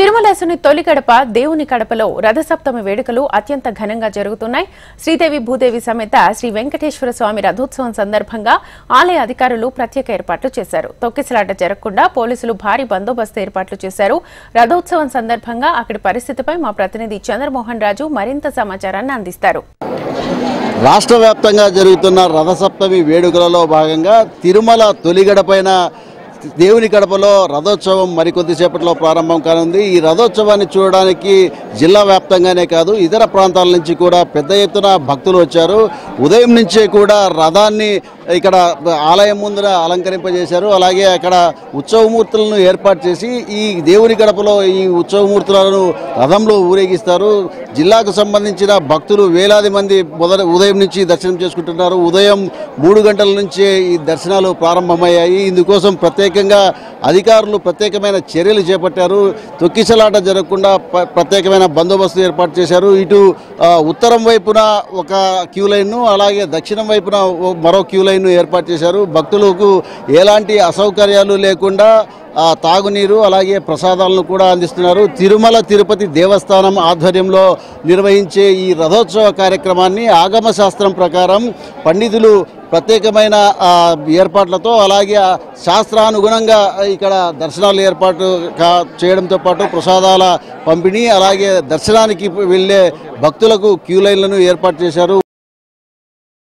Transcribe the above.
తిరుమలేశుని తొలి గడప దేవుని కడపలో రథసప్తమి వేడుకలు అత్యంత ఘనంగా జరుగుతున్నాయి. శ్రీదేవి భూదేవి సమేత శ్రీ వెంకటేశ్వర స్వామి రథోత్సవం సందర్భంగా ఆలయ అధికారులు ప్రత్యేక ఏర్పాట్లు చేశారు. తొక్కిసలాట జరగకుండా పోలీసులు భారీ బందోబస్తు ఏర్పాట్లు చేశారు. రథోత్సవం సందర్భంగా అక్కడి పరిస్థితిపై మా ప్రతినిధి చంద్రమోహన్ రాజు మరింత సమాచారాన్ని అందిస్తారు. రాష్ట్ర వ్యాప్తంగా జరుగుతున్న రథసప్తమి వేడుకలలో భాగంగా తిరుమల తొలి గడపైన దేవుని గడపలో రథోత్సవం మరికొద్దిసేపట్లో ప్రారంభం కానుంది. ఈ రథోత్సవాన్ని చూడడానికి జిల్లా వ్యాప్తంగానే కాదు ఇతర ప్రాంతాల నుంచి కూడా పెద్ద ఎత్తున భక్తులు వచ్చారు. ఉదయం నుంచే కూడా రథాన్ని ఇక్కడ ఆలయం ముందర అలంకరింపజేశారు. అలాగే అక్కడ ఉత్సవమూర్తులను ఏర్పాటు చేసి ఈ దేవుని గడపలో ఈ ఉత్సవమూర్తులను రథంలో ఊరేగిస్తారు. జిల్లాకు సంబంధించిన భక్తులు వేలాది మంది ఉదయం నుంచి దర్శనం చేసుకుంటున్నారు. ఉదయం 3 గంటల నుంచే ఈ దర్శనాలు ప్రారంభమయ్యాయి. ఇందుకోసం ప్రత్యేకంగా అధికారులు ప్రత్యేకమైన చర్యలు చేపట్టారు. తొక్కిసలాట జరగకుండా ప్రత్యేకమైన బందోబస్తు ఏర్పాటు చేశారు. ఇటు ఉత్తరం వైపున ఒక క్యూ లైన్ను, అలాగే దక్షిణం వైపున మరో క్యూ లైన్ను ఏర్పాటు చేశారు. భక్తులకు ఎలాంటి అసౌకర్యాలు లేకుండా తాగునీరు అలాగే ప్రసాదాలను కూడా అందిస్తున్నారు. తిరుమల తిరుపతి దేవస్థానం ఆధ్వర్యంలో నిర్వహించే ఈ రథోత్సవ కార్యక్రమాన్ని ఆగమ శాస్త్రం ప్రకారం పండితులు ప్రత్యేకమైన ఏర్పాట్లతో అలాగే శాస్త్రానుగుణంగా ఇక్కడ దర్శనాలు ఏర్పాటు చేయడంతో పాటు ప్రసాదాల పంపిణీ అలాగే దర్శనానికి వెళ్ళే భక్తులకు క్యూ లైన్లను ఏర్పాటు చేశారు.